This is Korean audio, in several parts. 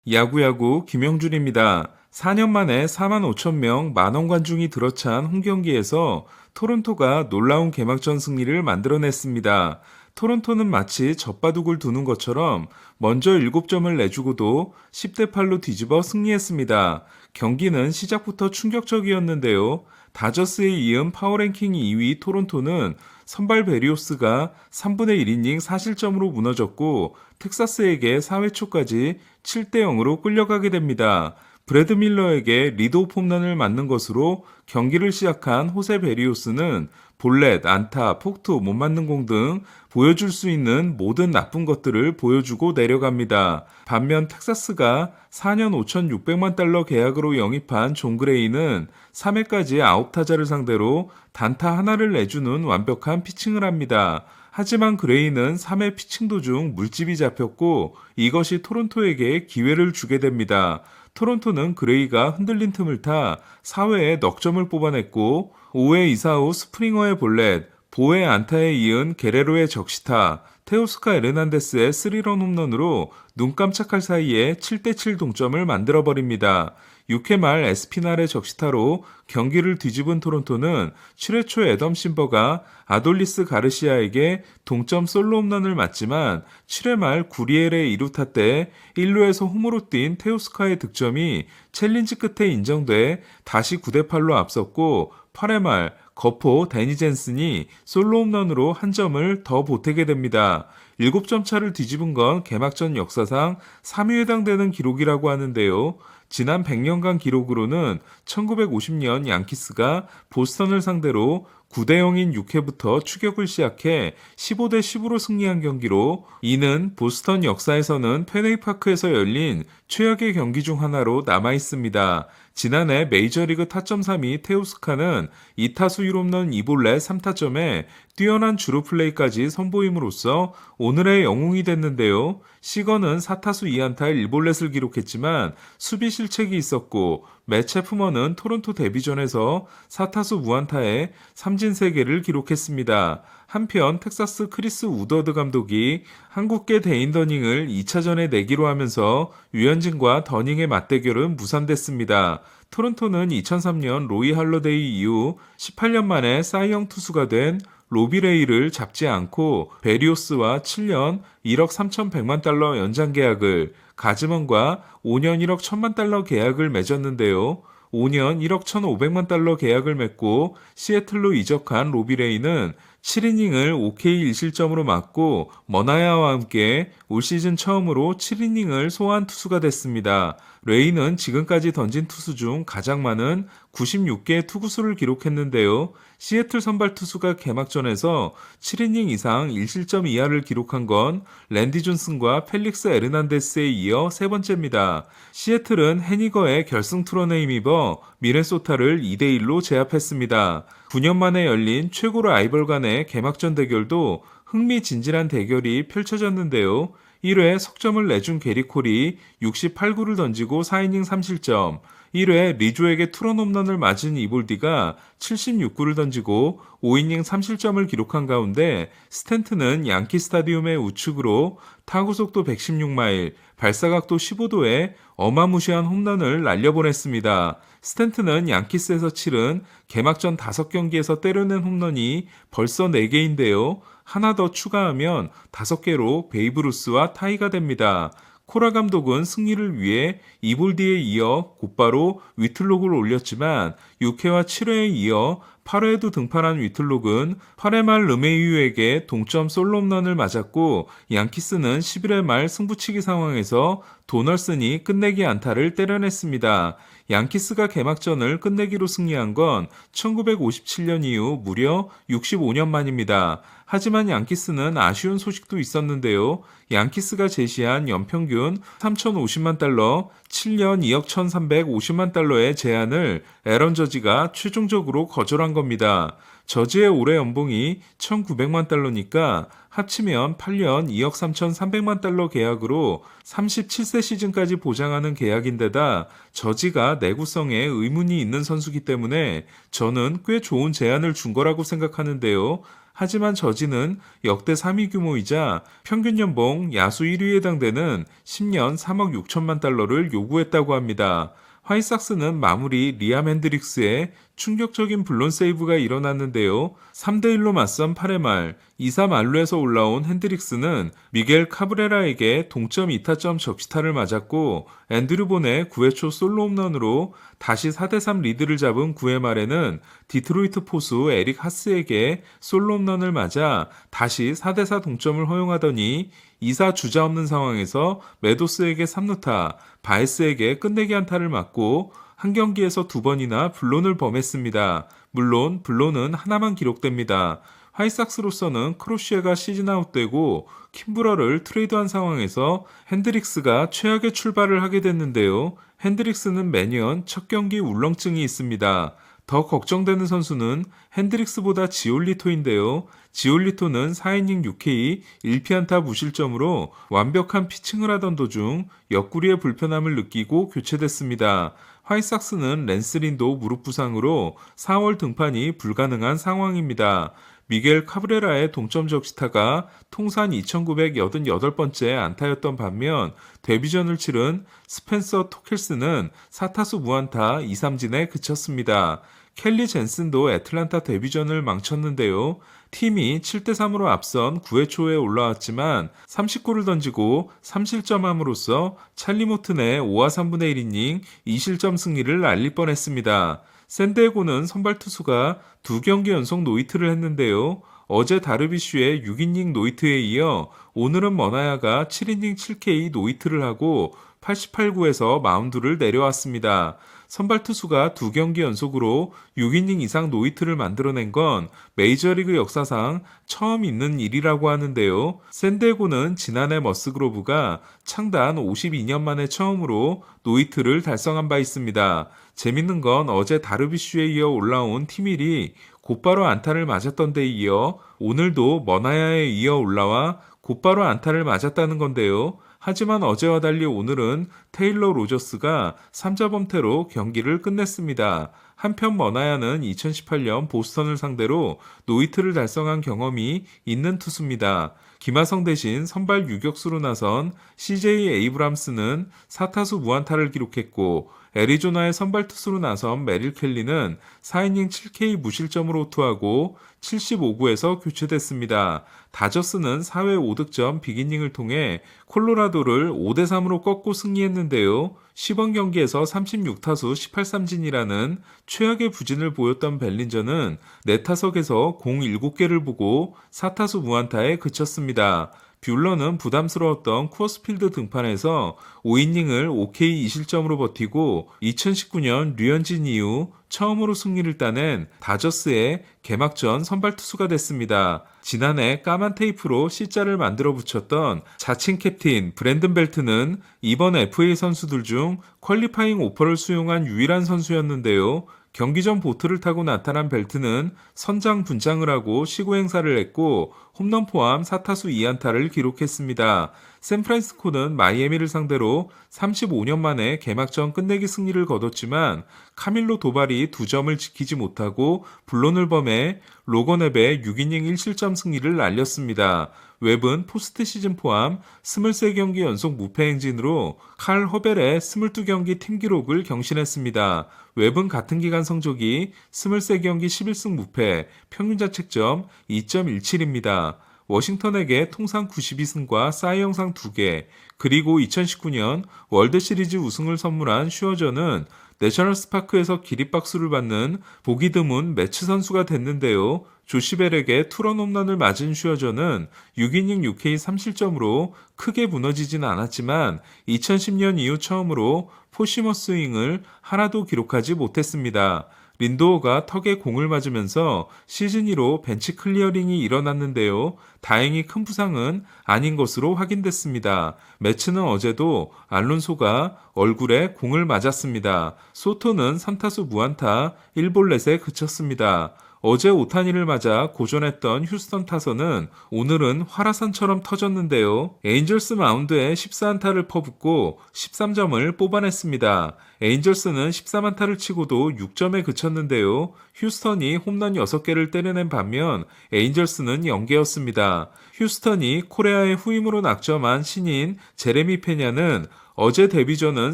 야구야구 김영준입니다. 4년 만에 4만 5천 명 만원 관중이 들어찬 홈경기에서 토론토가 놀라운 개막전 승리를 만들어냈습니다. 토론토는 마치 젖바둑을 두는 것처럼 먼저 7점을 내주고도 10대 8로 뒤집어 승리했습니다. 경기는 시작부터 충격적이었는데요. 다저스에 이은 파워랭킹 2위 토론토는 선발 베리오스가 3분의 1이닝 4실점으로 무너졌고 텍사스에게 4회 초까지 7대 0으로 끌려가게 됩니다. 브래드 밀러에게 리드오프 홈런을 맞는 것으로 경기를 시작한 호세 베리오스는 볼넷, 안타, 폭투, 못 맞는 공 등 보여줄 수 있는 모든 나쁜 것들을 보여주고 내려갑니다. 반면 텍사스가 4년 5,600만 달러 계약으로 영입한 존 그레이는 3회까지 9타자를 상대로 단타 하나를 내주는 완벽한 피칭을 합니다. 하지만 그레이는 3회 피칭 도중 물집이 잡혔고 이것이 토론토에게 기회를 주게 됩니다. 토론토는 그레이가 흔들린 틈을 타 4회에 넉점을 뽑아냈고 5회 이사 후 스프링어의 볼넷, 보의 안타에 이은 게레로의 적시타, 테오스카 에르난데스의 3런 홈런으로 눈 깜짝할 사이에 7대7 동점을 만들어버립니다. 6회 말 에스피날의 적시타로 경기를 뒤집은 토론토는 7회 초 애덤 심버가 아돌리스 가르시아에게 동점 솔로 홈런을 맞지만 7회 말 구리엘의 2루타 때 1루에서 홈으로 뛴 테오스카의 득점이 챌린지 끝에 인정돼 다시 9대8로 앞섰고 8회 말 거포 데니 젠슨이 솔로 홈런으로 한 점을 더 보태게 됩니다. 7점 차를 뒤집은 건 개막전 역사상 3위에 해당되는 기록이라고 하는데요. 지난 100년간 기록으로는 1950년 양키스가 보스턴을 상대로 9대 0인 6회부터 추격을 시작해 15대 10으로 승리한 경기로 이는 보스턴 역사에서는 페네이파크에서 열린 최악의 경기 중 하나로 남아 있습니다. 지난해 메이저리그 타점 3위 테오스카는 2타수 1홈런 2볼넷 3타점에 뛰어난 주루 플레이까지 선보임으로써 오늘의 영웅이 됐는데요. 시건은 4타수 2안타 1볼넷을 기록했지만 수비 실책이 있었고 맷 체프먼은 토론토 데뷔전에서 4타수 무안타에 삼진 3개를 기록했습니다. 한편 텍사스 크리스 우더드 감독이 한국계 데인 더닝을 2차전에 내기로 하면서 류현진과 더닝의 맞대결은 무산됐습니다. 토론토는 2003년 로이 할러데이 이후 18년 만에 사이영 투수가 된 로비레이를 잡지 않고 베리오스와 7년 1억 3,100만 달러 연장 계약을, 가즈먼과 5년 1억 1,000만 달러 계약을 맺었는데요. 5년 1억 1,500만 달러 계약을 맺고 시애틀로 이적한 로비레이는 7이닝을 OK 1실점으로 맞고 머나야와 함께 올 시즌 처음으로 7이닝을 소화한 투수가 됐습니다. 레이는 지금까지 던진 투수 중 가장 많은 96개의 투구수를 기록했는데요. 시애틀 선발 투수가 개막전에서 7이닝 이상 1실점 이하를 기록한 건 랜디 존슨과 펠릭스 에르난데스에 이어 세 번째입니다. 시애틀은 해니거의 결승 투런에 힘입어 미네소타를 2대1로 제압했습니다. 9년 만에 열린 최고 라이벌 간의 개막전 대결도 흥미진진한 대결이 펼쳐졌는데요. 1회 석점을 내준 게리 콜이 68구를 던지고 4이닝 3실점, 1회 리조에게 투런 홈런을 맞은 이볼디가 76구를 던지고 5이닝 3실점을 기록한 가운데 스탠튼은 양키 스타디움의 우측으로 타구속도 116마일, 발사각도 15도에 어마무시한 홈런을 날려보냈습니다. 스탠튼은 양키스에서 치른 개막전 5경기에서 때려낸 홈런이 벌써 4개인데요. 하나 더 추가하면 5개로 베이브루스와 타이가 됩니다. 코라 감독은 승리를 위해 이볼디에 이어 곧바로 위틀록을 올렸지만 6회와 7회에 이어 8회에도 등판한 위틀록은 8회 말 르메이유에게 동점 솔로 홈런을 맞았고 양키스는 11회 말 승부치기 상황에서 도널슨이 끝내기 안타를 때려냈습니다. 양키스가 개막전을 끝내기로 승리한 건 1957년 이후 무려 65년 만입니다. 하지만 양키스는 아쉬운 소식도 있었는데요. 양키스가 제시한 연평균 3,050만 달러, 7년 2억 1,350만 달러의 제안을 애런 저지가 최종적으로 거절한 겁니다. 저지의 올해 연봉이 1,900만 달러니까 합치면 8년 2억 3,300만 달러 계약으로 37세 시즌까지 보장하는 계약인데다 저지가 내구성에 의문이 있는 선수기 때문에 저는 꽤 좋은 제안을 준 거라고 생각하는데요. 하지만 저지는 역대 3위 규모이자 평균 연봉 야수 1위에 해당되는 10년 3억 6천만 달러를 요구했다고 합니다. 화이삭스는 마무리 리암 핸드릭스의 충격적인 블론 세이브가 일어났는데요. 3대1로 맞선 8회 말 2사 만루에서 올라온 핸드릭스는 미겔 카브레라에게 동점 2타점 적시타를 맞았고 앤드류 본의 9회 초 솔로 홈런으로 다시 4대3 리드를 잡은 9회 말에는 디트로이트 포수 에릭 하스에게 솔로 홈런을 맞아 다시 4대4 동점을 허용하더니 2사 주자 없는 상황에서 메도스에게 3루타, 바에스에게 끝내기 안타를 맞고 한 경기에서 2번이나 블론을 범했습니다. 물론 블론은 하나만 기록됩니다. 화이삭스로서는 크로시에가 시즌 아웃되고 킴브러를 트레이드한 상황에서 핸드릭스가 최악의 출발을 하게 됐는데요. 핸드릭스는 매년 첫 경기 울렁증이 있습니다. 더 걱정되는 선수는 핸드릭스보다 지올리토인데요. 지올리토는 4이닝 6K 1피안타 무실점으로 완벽한 피칭을 하던 도중 옆구리의 불편함을 느끼고 교체됐습니다. 화이삭스는 랜스린도 무릎 부상으로 4월 등판이 불가능한 상황입니다. 미겔 카브레라의 동점 적시타가 통산 2,988번째 안타였던 반면 데뷔전을 치른 스펜서 토켈스는 4타수 무안타 2삼진에 그쳤습니다. 켈리 젠슨도 애틀란타 데뷔전을 망쳤는데요. 팀이 7대3으로 앞선 9회 초에 올라왔지만 30골을 던지고 3실점함으로써 찰리 모튼의 5와 3분의 1이닝 2실점 승리를 날릴 뻔했습니다. 샌디에고는 선발 투수가 2경기 연속 노히트를 했는데요. 어제 다르비슈의 6이닝 노히트에 이어 오늘은 머나야가 7이닝 7K 노히트를 하고 88구에서 마운드를 내려왔습니다. 선발 투수가 2경기 연속으로 6이닝 이상 노히트를 만들어낸 건 메이저리그 역사상 처음 있는 일이라고 하는데요. 샌디에고는 지난해 머스그로브가 창단 52년 만에 처음으로 노히트를 달성한 바 있습니다. 재밌는 건 어제 다르비슈에 이어 올라온 티밀이 곧바로 안타를 맞았던 데 이어 오늘도 머나야에 이어 올라와 곧바로 안타를 맞았다는 건데요. 하지만 어제와 달리 오늘은 테일러 로저스가 3자범퇴로 경기를 끝냈습니다. 한편 머나야는 2018년 보스턴을 상대로 노히트를 달성한 경험이 있는 투수입니다. 김하성 대신 선발 유격수로 나선 CJ 에이브람스는 4타수 무안타를 기록했고 애리조나의 선발 투수로 나선 메릴 켈리는 4이닝 7K 무실점으로 호투하고 75구에서 교체됐습니다. 다저스는 4회 5득점 빅이닝을 통해 콜로라도를 5대3으로 꺾고 승리했는데요. 시범 경기에서 36타수 18삼진이라는 최악의 부진을 보였던 벨린저는 4타석에서 공 7개를 보고 4타수 무안타에 그쳤습니다. 뷰러는 부담스러웠던 쿠어스필드 등판에서 5이닝을 5K 2실점으로 버티고 2019년 류현진 이후 처음으로 승리를 따낸 다저스의 개막전 선발 투수가 됐습니다. 지난해 까만 테이프로 C자를 만들어 붙였던 자칭 캡틴 브랜든 벨트는 이번 FA 선수들 중 퀄리파잉 오퍼를 수용한 유일한 선수였는데요. 경기 전 보트를 타고 나타난 벨트는 선장 분장을 하고 시구 행사를 했고 홈런 포함 4타수 2안타를 기록했습니다. 샌프란시스코는 마이애미를 상대로 35년 만에 개막전 끝내기 승리를 거뒀지만 카밀로 도발이 2점을 지키지 못하고 블론을 범해 로건 앱의 6이닝 1실점 승리를 날렸습니다. 웹은 포스트 시즌 포함 23경기 연속 무패 행진으로 칼 허벨의 22경기 팀 기록을 경신했습니다. 웹은 같은 기간 성적이 23경기 11승 무패, 평균 자책점 2.17입니다. 워싱턴에게 통산 92승과 사이 영상 2개, 그리고 2019년 월드시리즈 우승을 선물한 슈어저는 내셔널스파크에서 기립박수를 받는 보기 드문 매치 선수가 됐는데요. 조시벨에게 투런 홈런을 맞은 슈어저는 6이닝 6K 3실점으로 크게 무너지진 않았지만 2010년 이후 처음으로 포시머 스윙을 하나도 기록하지 못했습니다. 린도어가 턱에 공을 맞으면서 시즌 2로 벤치 클리어링이 일어났는데요. 다행히 큰 부상은 아닌 것으로 확인됐습니다. 매츠는 어제도 알론소가 얼굴에 공을 맞았습니다. 소토는 3타수 무안타 1볼넷에 그쳤습니다. 어제 오타니를 맞아 고전했던 휴스턴 타선은 오늘은 화라산처럼 터졌는데요. 에인절스 마운드에 14안타를 퍼붓고 13점을 뽑아냈습니다. 에인절스는 13안타를 치고도 6점에 그쳤는데요. 휴스턴이 홈런 6개를 때려낸 반면 에인절스는 0개였습니다. 휴스턴이 코레아의 후임으로 낙점한 신인 제레미 페냐는 어제 데뷔전은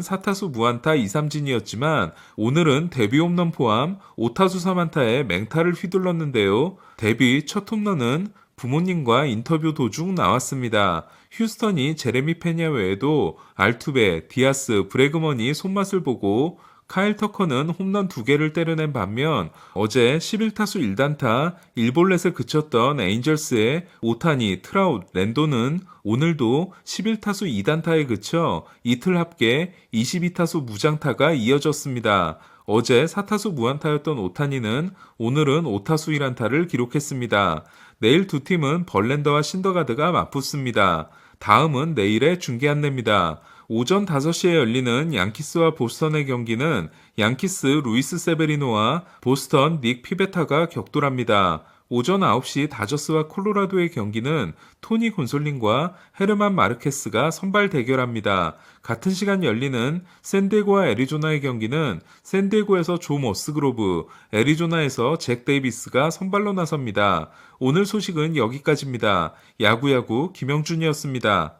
4타수 무안타 2삼진이었지만 오늘은 데뷔 홈런 포함 5타수 3안타에 맹타를 휘둘렀는데요. 데뷔 첫 홈런은 부모님과 인터뷰 도중 나왔습니다. 휴스턴이 제레미 페냐 외에도 알투베, 디아스, 브래그먼이 손맛을 보고 카일 터커는 홈런 2개를 때려낸 반면 어제 11타수 1단타 1볼넷에 그쳤던 에인절스의 오타니, 트라웃, 랜도는 오늘도 11타수 2단타에 그쳐 이틀 합계 22타수 무장타가 이어졌습니다. 어제 4타수 무안타였던 오타니는 오늘은 5타수 1안타를 기록했습니다. 내일 두 팀은 벌랜더와 신더가드가 맞붙습니다. 다음은 내일의 중계 안내입니다. 오전 5시에 열리는 양키스와 보스턴의 경기는 양키스 루이스 세베리노와 보스턴 닉 피베타가 격돌합니다. 오전 9시 다저스와 콜로라도의 경기는 토니 곤솔린과 헤르만 마르케스가 선발 대결합니다. 같은 시간 열리는 샌디에고와 애리조나의 경기는 샌디에고에서 조 머스그로브, 애리조나에서 잭 데이비스가 선발로 나섭니다. 오늘 소식은 여기까지입니다. 야구야구 김영준이었습니다.